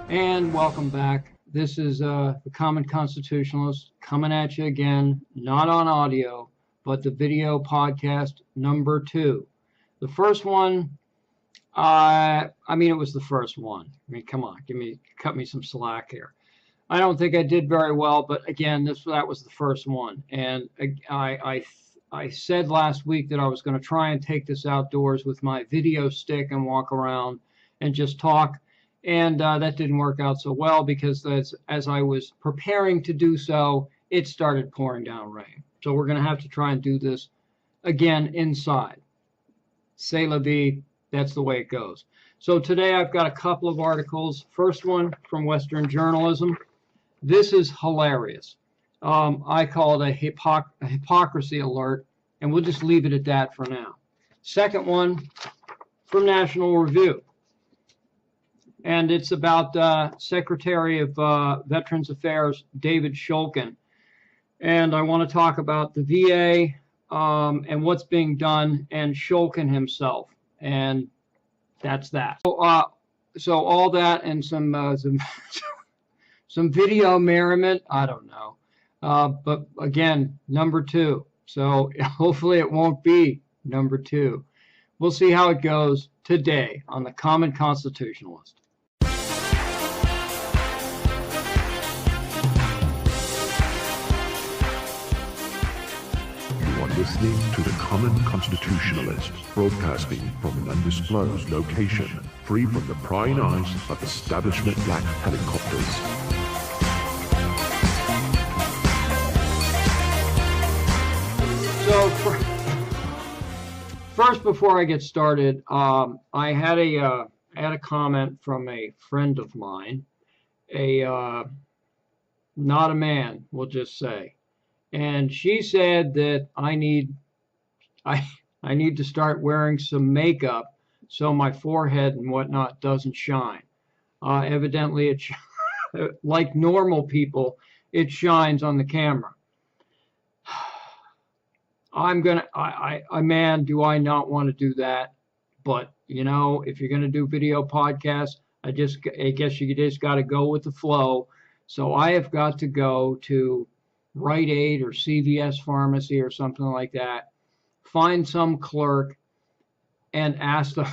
And welcome back. This is the Common Constitutionalist coming at you again, not on audio, but the video podcast number 2. The first one, it was the first one. Come on, cut me some slack here. I don't think I did very well, but again, that was the first one. And I said last week that I was going to try and take this outdoors with my video stick and walk around and just talk. And that didn't work out so well because as I was preparing to do so, it started pouring down rain. So we're going to have to try and do this again inside. C'est la vie. That's the way it goes. So today I've got a couple of articles. First one from Western Journalism. This is hilarious. I call it a hypocrisy alert, and we'll just leave it at that for now. Second one from National Review. And it's about Secretary of Veterans Affairs, David Shulkin. And I want to talk about the VA and what's being done and Shulkin himself. And that's that. So all that and some video merriment, I don't know. But again, number 2. So hopefully it won't be number 2. We'll see how it goes today on the Common Constitutionalist. Listening to the Common Constitutionalist, broadcasting from an undisclosed location, free from the prying eyes of establishment black helicopters. So, first, before I get started, I had a comment from a friend of mine, not a man, we'll just say. And she said that I need to start wearing some makeup so my forehead and whatnot doesn't shine. Evidently, like normal people, it shines on the camera. Man, do I not want to do that? But if you're going to do video podcasts, I guess you just got to go with the flow. So I have got to go to Rite Aid or CVS Pharmacy or something like that, find some clerk and ask them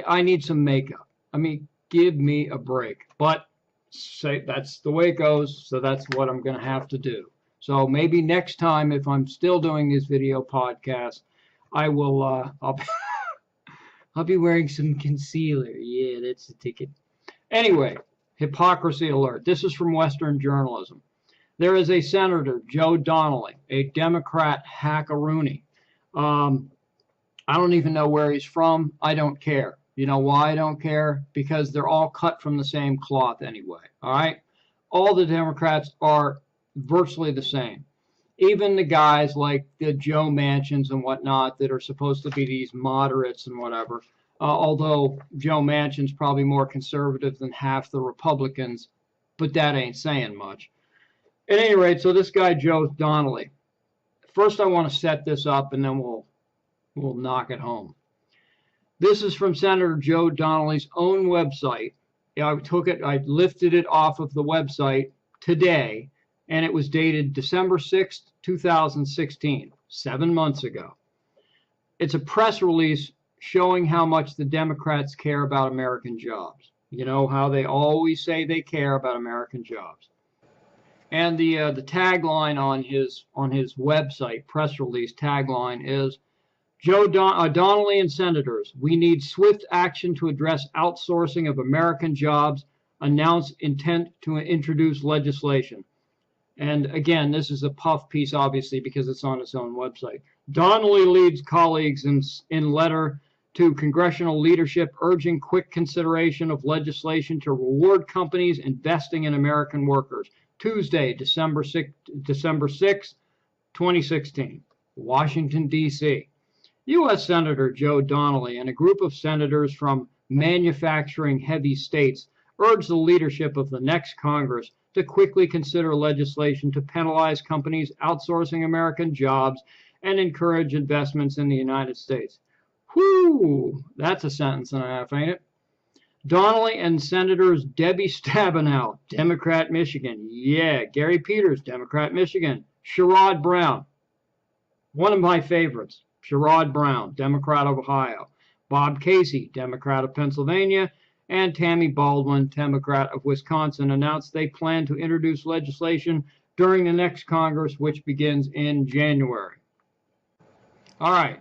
I need some makeup. Give me a break. But say that's the way it goes, so that's what I'm going to have to do. So maybe next time, if I'm still doing these video podcasts, I will I'll be wearing some concealer. Yeah, that's the ticket. Anyway, hypocrisy alert. This is from Western Journalism. There is a Senator, Joe Donnelly, a Democrat hackaroony. I don't even know where he's from. I don't care. You know why I don't care? Because they're all cut from the same cloth anyway. All right? All the Democrats are virtually the same. Even the guys like the Joe Manchins and whatnot that are supposed to be these moderates and whatever. Although Joe Manchin's probably more conservative than half the Republicans, but that ain't saying much. At any rate, so this guy, Joe Donnelly. First, I want to set this up, and then we'll knock it home. This is from Senator Joe Donnelly's own website. I lifted it off of the website today, and it was dated December 6th, 2016, 7 months ago. It's a press release showing how much the Democrats care about American jobs. You know how they always say they care about American jobs. And the tagline on his website, press release tagline is, Donnelly and senators, we need swift action to address outsourcing of American jobs, announce intent to introduce legislation. And again, this is a puff piece, obviously, because it's on its own website. Donnelly leads colleagues in letter to congressional leadership urging quick consideration of legislation to reward companies investing in American workers. Tuesday, December 6, 2016, Washington, D.C. U.S. Senator Joe Donnelly and a group of senators from manufacturing-heavy states urged the leadership of the next Congress to quickly consider legislation to penalize companies outsourcing American jobs and encourage investments in the United States. Whew, that's a sentence and a half, ain't it? Donnelly and Senators Debbie Stabenow, Democrat, Michigan. Yeah, Gary Peters, Democrat, Michigan. Sherrod Brown, one of my favorites. Sherrod Brown, Democrat of Ohio. Bob Casey, Democrat of Pennsylvania. And Tammy Baldwin, Democrat of Wisconsin, announced they plan to introduce legislation during the next Congress, which begins in January. All right.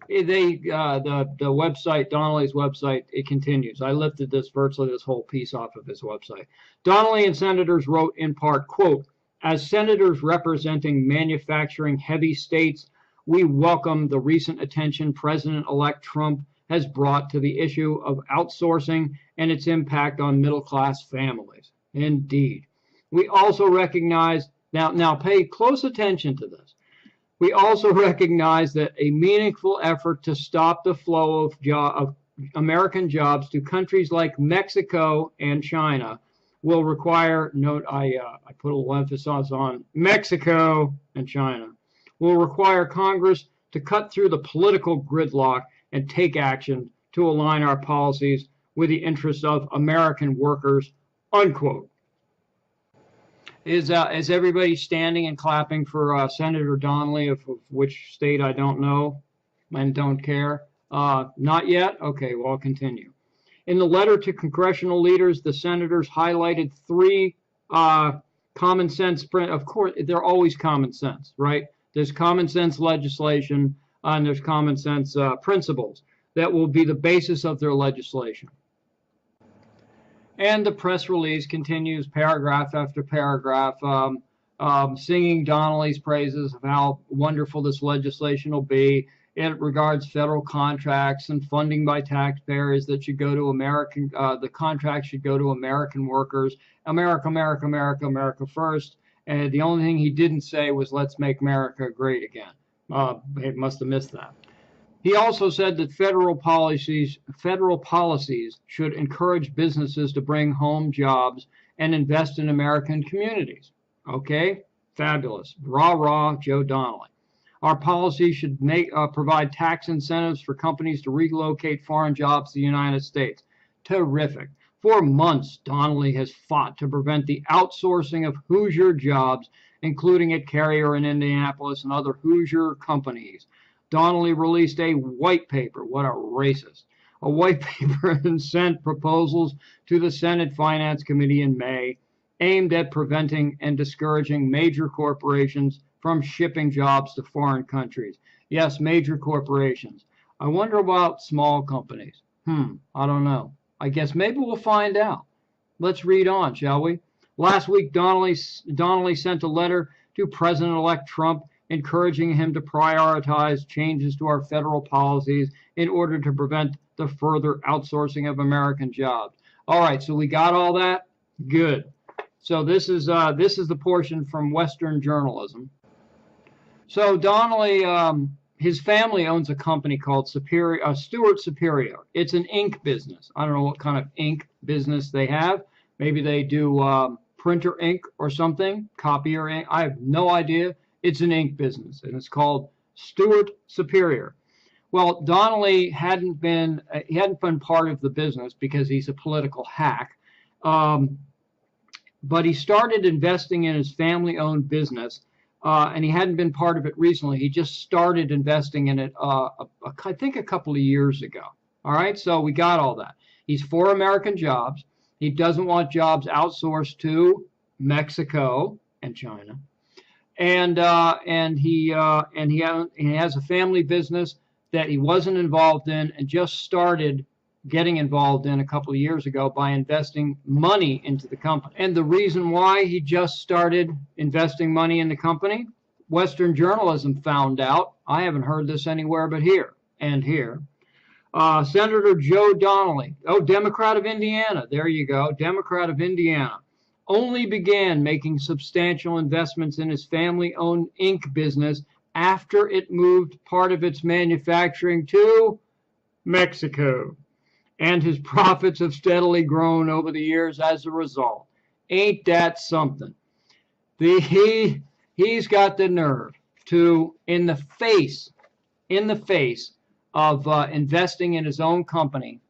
The website, Donnelly's website, it continues. I lifted virtually this whole piece off of his website. Donnelly and senators wrote in part, quote, as senators representing manufacturing heavy states, we welcome the recent attention President-elect Trump has brought to the issue of outsourcing and its impact on middle-class families. Indeed. We also recognize, now pay close attention to this. We also recognize that a meaningful effort to stop the flow of American jobs to countries like Mexico and China will require, note I put a little emphasis on Mexico and China, will require Congress to cut through the political gridlock and take action to align our policies with the interests of American workers, unquote. Is everybody standing and clapping for Senator Donnelly, of which state I don't know and don't care? Not yet? Okay, well, I'll continue. In the letter to congressional leaders, the senators highlighted three common sense, of course, they're always common sense, right? There's common sense legislation and there's common sense principles that will be the basis of their legislation. And the press release continues paragraph after paragraph, singing Donnelly's praises of how wonderful this legislation will be. It regards federal contracts and funding by taxpayers that should go to American, the contracts should go to American workers. America, America, America, America first. And the only thing he didn't say was, let's make America great again. He must have missed that. He also said that federal policies should encourage businesses to bring home jobs and invest in American communities. Okay, fabulous. Rah, rah, Joe Donnelly. Our policy should provide tax incentives for companies to relocate foreign jobs to the United States. Terrific. For months, Donnelly has fought to prevent the outsourcing of Hoosier jobs, including at Carrier in Indianapolis and other Hoosier companies. Donnelly released a white paper, what a racist, a white paper and sent proposals to the Senate Finance Committee in May, aimed at preventing and discouraging major corporations from shipping jobs to foreign countries. Yes, major corporations. I wonder about small companies. I don't know. I guess maybe we'll find out. Let's read on, shall we? Last week, Donnelly sent a letter to President-elect Trump encouraging him to prioritize changes to our federal policies in order to prevent the further outsourcing of American jobs. All right, so we got all that? Good. So this is the portion from Western journalism. So Donnelly, his family owns a company called Stewart Superior. It's an ink business. I don't know what kind of ink business they have. Maybe they do printer ink or something, copier ink. I have no idea. It's an ink business, and it's called Stewart Superior. Well, Donnelly hadn't been part of the business because he's a political hack, but he started investing in his family-owned business, and he hadn't been part of it recently. He just started investing in it, I think, a couple of years ago. All right, so we got all that. He's for American jobs. He doesn't want jobs outsourced to Mexico and China. And he has a family business that he wasn't involved in and just started getting involved in a couple of years ago by investing money into the company. And the reason why he just started investing money in the company, Western journalism found out. I haven't heard this anywhere but here and here. Senator Joe Donnelly, Democrat of Indiana, there you go, Democrat of Indiana, only began making substantial investments in his family-owned ink business after it moved part of its manufacturing to Mexico. And his profits have steadily grown over the years as a result. Ain't that something? He's got the nerve to, in the face of investing in his own company,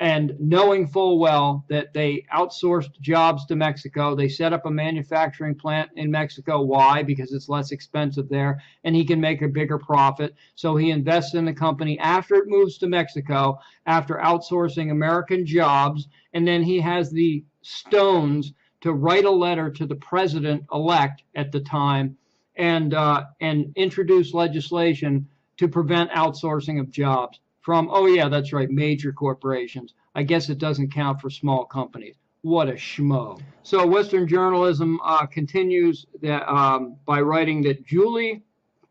and knowing full well that they outsourced jobs to Mexico. They set up a manufacturing plant in Mexico. Why? Because it's less expensive there, and he can make a bigger profit. So he invests in the company after it moves to Mexico, after outsourcing American jobs, and then he has the stones to write a letter to the president-elect at the time and introduce legislation to prevent outsourcing of jobs from, oh yeah, that's right, major corporations. I guess it doesn't count for small companies. What a schmo. So Western journalism continues that, by writing that Julie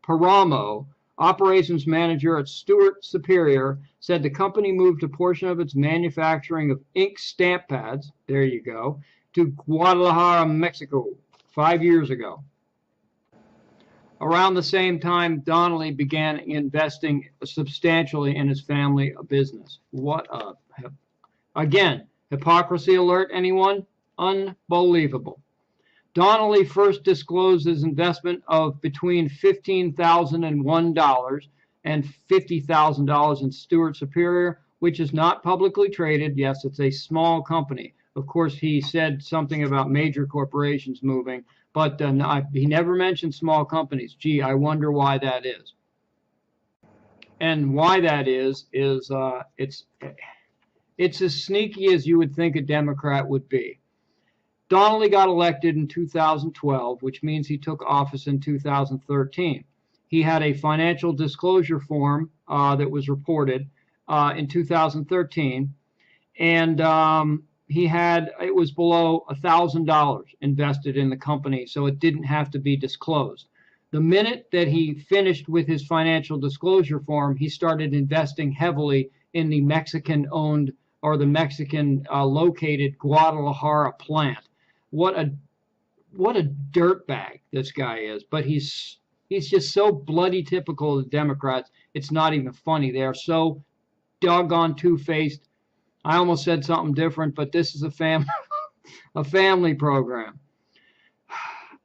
Paramo, operations manager at Stewart Superior, said the company moved a portion of its manufacturing of ink stamp pads, there you go, to Guadalajara, Mexico, 5 years ago. Around the same time, Donnelly began investing substantially in his family business. What a, again, hypocrisy alert, anyone? Unbelievable. Donnelly first disclosed his investment of between $15,001 and $50,000 in Stewart Superior, which is not publicly traded. Yes, it's a small company. Of course, he said something about major corporations moving, but he never mentioned small companies. Gee, I wonder why that is. And why that is it's as sneaky as you would think a Democrat would be. Donnelly got elected in 2012, which means he took office in 2013. He had a financial disclosure form that was reported in 2013, and it was below $1,000 invested in the company, so it didn't have to be disclosed. The minute that he finished with his financial disclosure form, he started investing heavily in the Mexican-owned or the Mexican-located Guadalajara plant. What a dirtbag this guy is! But he's just so bloody typical of the Democrats. It's not even funny. They are so doggone two-faced. I almost said something different, but this is a family program.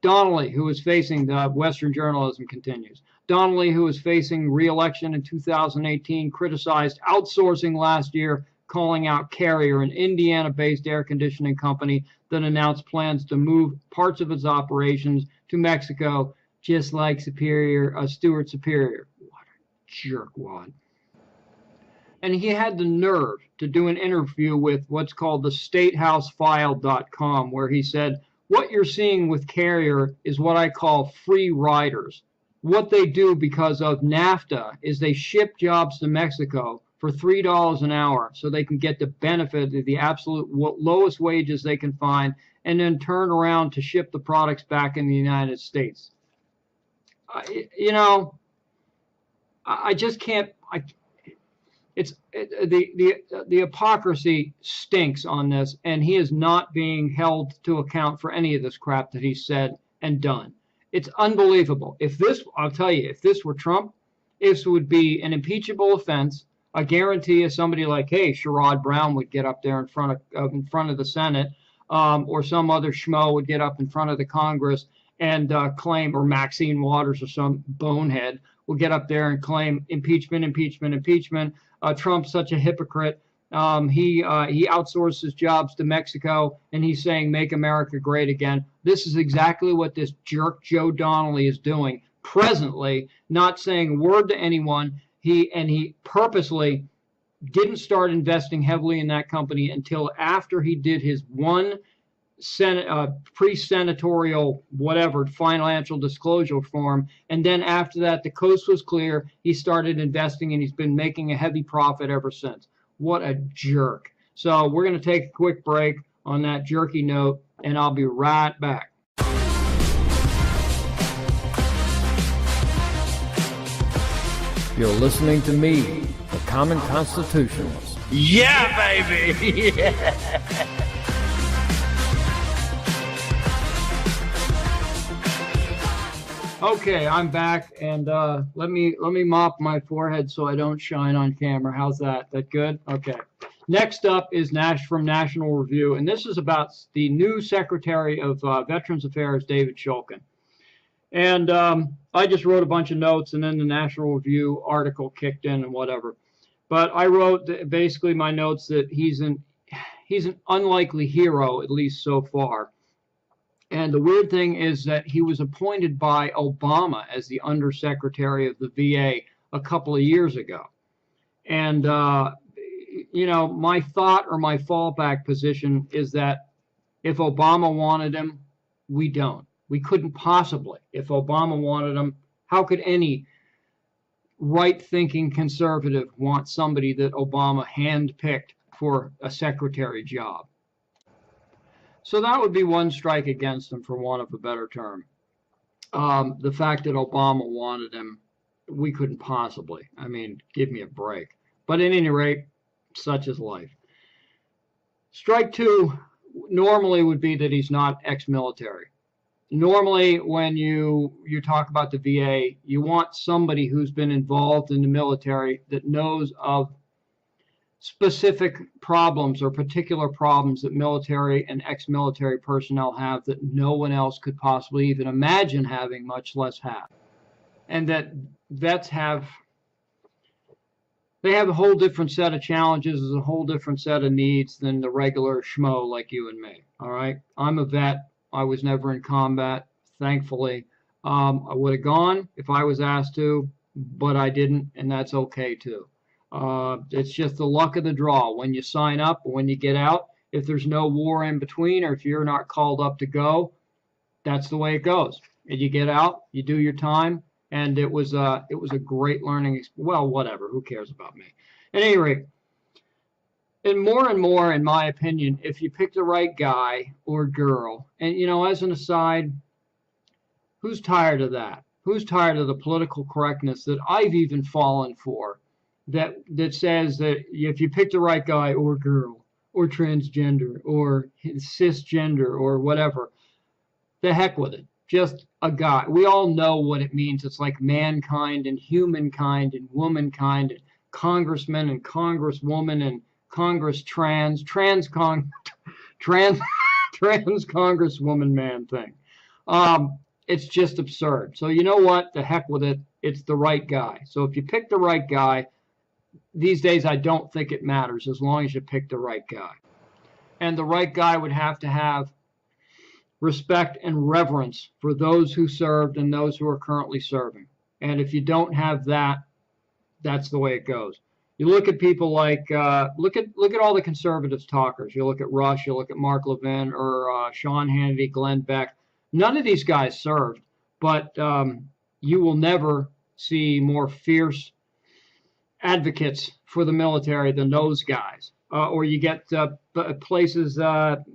Donnelly, who is facing, Western journalism continues. Donnelly, who is facing re-election in 2018, criticized outsourcing last year, calling out Carrier, an Indiana-based air conditioning company that announced plans to move parts of its operations to Mexico, just like Stewart Superior. What a jerkwad. And he had the nerve to do an interview with what's called the StateHouseFile.com, where he said, what you're seeing with Carrier is what I call free riders. What they do because of NAFTA is they ship jobs to Mexico for $3 an hour so they can get the benefit of the absolute lowest wages they can find, and then turn around to ship the products back in the United States. I just can't. The hypocrisy stinks on this, and he is not being held to account for any of this crap that he said and done. It's unbelievable. I'll tell you, if this were Trump, this would be an impeachable offense. I guarantee you somebody like, hey, Sherrod Brown would get up there in front of the Senate, or some other schmo would get up in front of the Congress and claim, or Maxine Waters or some bonehead will get up there and claim impeachment. Trump's such a hypocrite. He outsources jobs to Mexico, and he's saying, make America great again. This is exactly what this jerk Joe Donnelly is doing presently, not saying a word to anyone. He purposely didn't start investing heavily in that company until after he did his one pre-senatorial whatever financial disclosure form, and then after that the coast was clear, he started investing, and he's been making a heavy profit ever since. What a jerk. So we're going to take a quick break on that jerky note, and I'll be right back. You're listening to me, the Common Constitutionalist. Yeah, baby! Yeah. Okay, I'm back, and let me mop my forehead so I don't shine on camera. How's that? That good? Okay. Next up is from National Review, and this is about the new Secretary of Veterans Affairs, David Shulkin. And I just wrote a bunch of notes, and then the National Review article kicked in and whatever. But I wrote basically my notes that he's an unlikely hero, at least so far. And the weird thing is that he was appointed by Obama as the undersecretary of the VA a couple of years ago. And, you know, my thought or my fallback position is that if Obama wanted him, we don't. We couldn't possibly. If Obama wanted him, how could any right-thinking conservative want somebody that Obama handpicked for a secretary job? So that would be one strike against him, for want of a better term. The fact that Obama wanted him, we couldn't possibly. I mean, give me a break. But at any rate, such is life. Strike two normally would be that he's not ex-military. Normally, when you talk about the VA, you want somebody who's been involved in the military that knows of specific problems or particular problems that military and ex-military personnel have that no one else could possibly even imagine having, much less have. And that vets have a whole different set of challenges, a whole different set of needs than the regular schmo like you and me. All right, I'm a vet. I was never in combat, thankfully. I would have gone if I was asked to, but I didn't, and that's okay too. It's just the luck of the draw. When you sign up or when you get out, if there's no war in between or if you're not called up to go, that's the way it goes. And you get out, you do your time, and it was a great learning experience. Well, whatever, who cares about me? At any rate, and more, in my opinion, if you pick the right guy or girl, and, you know, as an aside, who's tired of that? Who's tired of the political correctness that I've even fallen for, that says that if you pick the right guy or girl or transgender or cisgender or whatever, the heck with it. Just a guy. We all know what it means. It's like mankind and humankind and womankind and congressman and congresswoman and trans congresswoman man thing. It's just absurd. So you know what? The heck with it. It's the right guy. So if you pick the right guy, these days I don't think it matters as long as you pick the right guy. And the right guy would have to have respect and reverence for those who served and those who are currently serving. And if you don't have that, that's the way it goes. You look at people like look at all the conservatives talkers. You look at Rush, you look at Mark Levin or Sean Hannity, Glenn Beck. None of these guys served, but you will never see more fierce advocates for the military than those guys. Or you get places,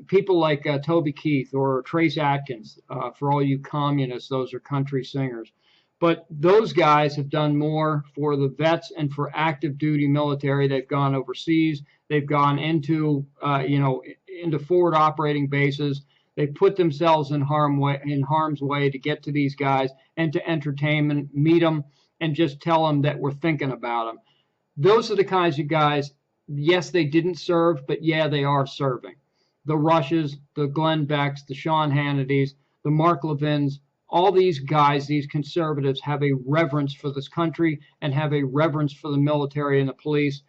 people like Toby Keith or Trace Atkins. For all you communists, those are country singers. But those guys have done more for the vets and for active duty military. They've gone overseas. They've gone into forward operating bases. They put themselves in harm's way to get to these guys and to entertain them, meet them, and just tell them that we're thinking about them. Those are the kinds of guys. Yes, they didn't serve, but yeah, they are serving. The Rushes, the Glenn Becks, the Sean Hannitys, the Mark Levins, all these guys, these conservatives, have a reverence for this country and have a reverence for the military and the police,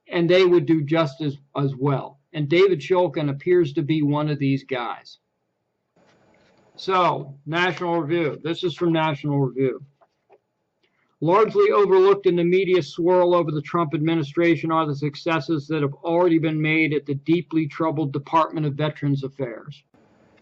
and they would do just as well. And David Shulkin appears to be one of these guys. So, National Review. This is from National Review. Largely overlooked in the media swirl over the Trump administration are the successes that have already been made at the deeply troubled Department of Veterans Affairs.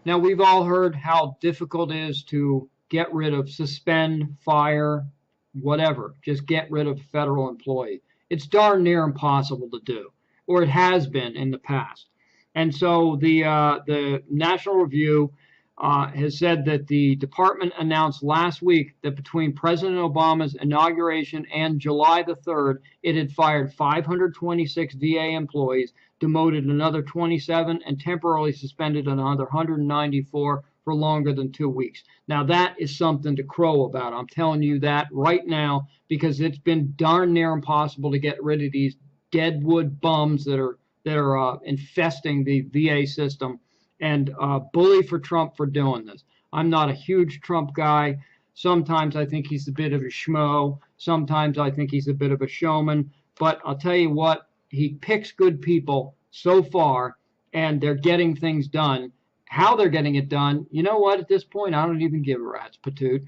Now, we've all heard how difficult it is to get rid of, suspend, fire, whatever. Just get rid of a federal employee. It's darn near impossible to do, or it has been in the past. And so the National Review has said that the department announced last week that between President Obama's inauguration and July the 3rd, it had fired 526 VA employees, demoted another 27, and temporarily suspended another 194 for longer than 2 weeks. Now, that is something to crow about. I'm telling you that right now because it's been darn near impossible to get rid of these deadwood bums that are infesting the VA system. And bully for Trump for doing this. I'm not a huge Trump guy. Sometimes I think he's a bit of a schmo. Sometimes I think he's a bit of a showman. but I'll tell you what, he picks good people so far, and they're getting things done. How they're getting it done, you know what, at this point, I don't even give a rat's patoot.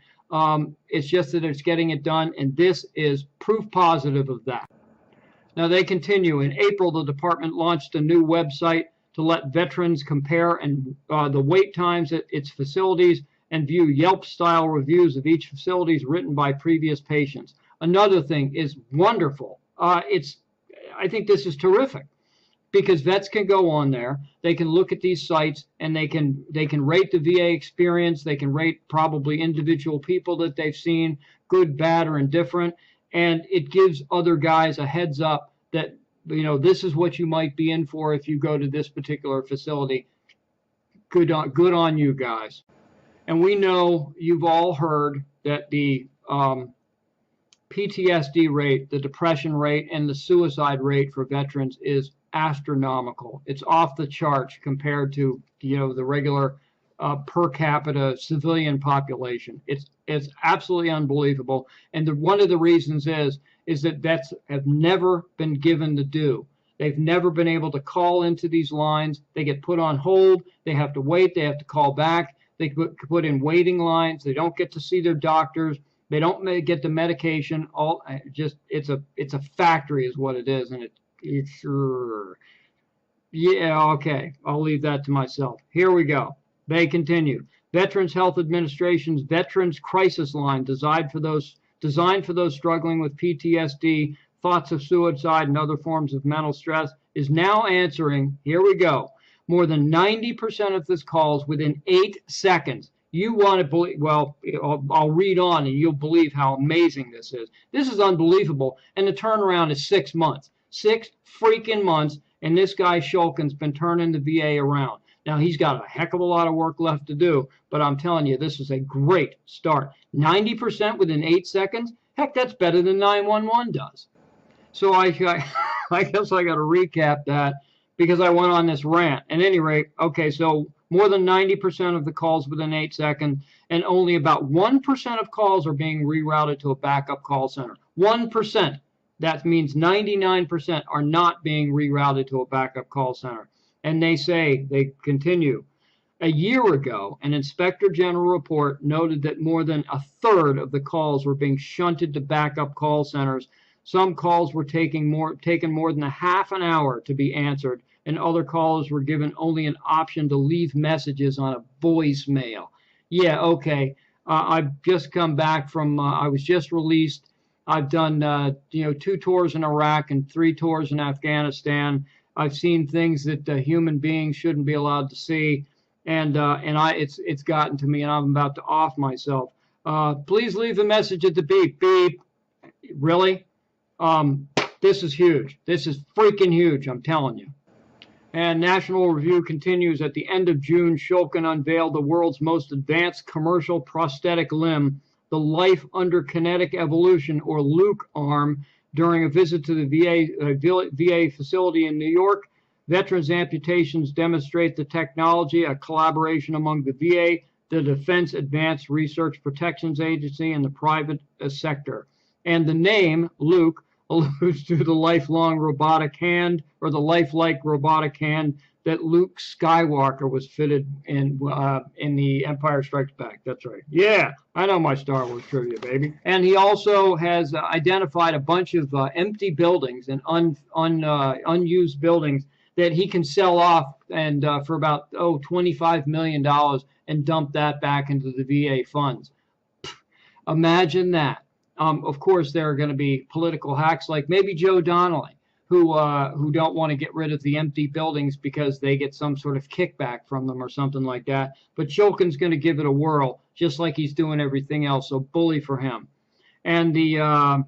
It's just that it's getting it done, and this is proof positive of that. Now, they continue. In April, the department launched a new website to let veterans compare the wait times at its facilities and view Yelp-style reviews of each facility written by previous patients. Another thing is wonderful. I think this is terrific, because vets can go on there, they can look at these sites, and they can rate the VA experience, they can rate probably individual people that they've seen, good, bad, or indifferent, and it gives other guys a heads up that, you know, this is what you might be in for if you go to this particular facility. Good on you guys. And we know you've all heard that the PTSD rate, the depression rate, and the suicide rate for veterans is astronomical. It's off the charts compared to, you know, the regular per capita civilian population. It's absolutely unbelievable. And one of the reasons is that vets have never been given the due. They've never been able to call into these lines. They get put on hold. They have to wait. They have to call back. They put in waiting lines. They don't get to see their doctors. They don't get the medication. It's a factory is what it is, and it's sure. Yeah, okay. I'll leave that to myself. Here we go. They continue. Veterans Health Administration's Veterans Crisis Line, designed for those struggling with PTSD, thoughts of suicide, and other forms of mental stress, is now answering. Here we go. More than 90% of this calls within 8 seconds. You want to believe, well, I'll read on and you'll believe how amazing this is. This is unbelievable. And the turnaround is 6 months. 6 freaking months. And this guy Shulkin's been turning the VA around. Now, he's got a heck of a lot of work left to do, but I'm telling you, this is a great start. 90% within 8 seconds? Heck, that's better than 911 does. So I guess I got to recap that because I went on this rant. At any rate, okay, so more than 90% of the calls within 8 seconds, and only about 1% of calls are being rerouted to a backup call center. 1%. That means 99% are not being rerouted to a backup call center. And they continue. A year ago, an Inspector General report noted that more than a third of the calls were being shunted to backup call centers. Some calls were taken more than a half an hour to be answered, and other callers were given only an option to leave messages on a voicemail. Yeah, okay. I've just come back from, I was just released. I've done, 2 tours in Iraq and 3 tours in Afghanistan. I've seen things that human beings shouldn't be allowed to see, and it's gotten to me, and I'm about to off myself. Please leave a message at the beep. Beep. Really? This is huge. This is freaking huge, I'm telling you. And National Review continues. At the end of June, Shulkin unveiled the world's most advanced commercial prosthetic limb, the Life Under Kinetic Evolution, or Luke arm, during a visit to the VA facility in New York. Veterans amputations demonstrate the technology, a collaboration among the VA, the Defense Advanced Research Protections Agency, and the private sector. And the name, Luke, alludes to the lifelong robotic hand, or the lifelike robotic hand that Luke Skywalker was fitted in the Empire Strikes Back. That's right. Yeah, I know my Star Wars trivia, baby. And he also has identified a bunch of empty buildings and unused buildings that he can sell off and for about $25 million and dump that back into the VA funds. Imagine that. Of course, there are going to be political hacks like maybe Joe Donnelly, who don't want to get rid of the empty buildings because they get some sort of kickback from them or something like that. But Shulkin's going to give it a whirl, just like he's doing everything else. So bully for him. And the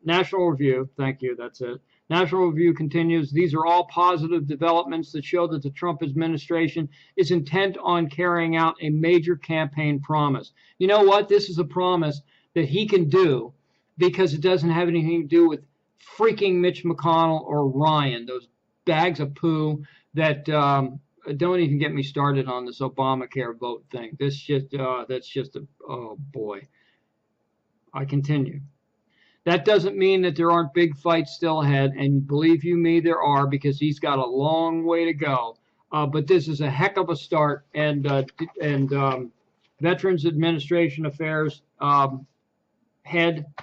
National Review, thank you, that's it. National Review continues, these are all positive developments that show that the Trump administration is intent on carrying out a major campaign promise. You know what? This is a promise that he can do because it doesn't have anything to do with freaking Mitch McConnell or Ryan, those bags of poo that don't even get me started on this Obamacare vote thing. That's just oh boy. I continue. That doesn't mean that there aren't big fights still ahead, and believe you me, there are, because he's got a long way to go. But this is a heck of a start, and Veterans Administration Affairs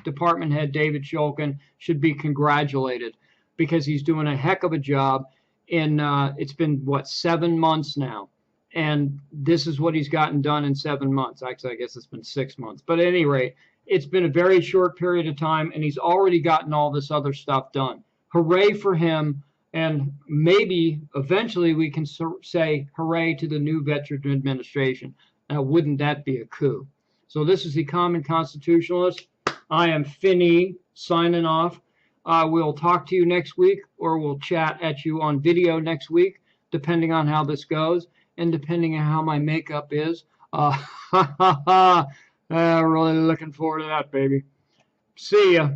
Department Head David Shulkin should be congratulated, because he's doing a heck of a job. It's been, what, 7 months now, and this is what he's gotten done in 7 months. Actually, I guess it's been 6 months, but at any rate, it's been a very short period of time, and he's already gotten all this other stuff done. Hooray for him, and maybe eventually we can say hooray to the new Veteran Administration. Now, wouldn't that be a coup? So this is the Common Constitutionalist. I am Finney, signing off. We'll talk to you next week, or we'll chat at you on video next week, depending on how this goes, and depending on how my makeup is. Really looking forward to that, baby. See ya.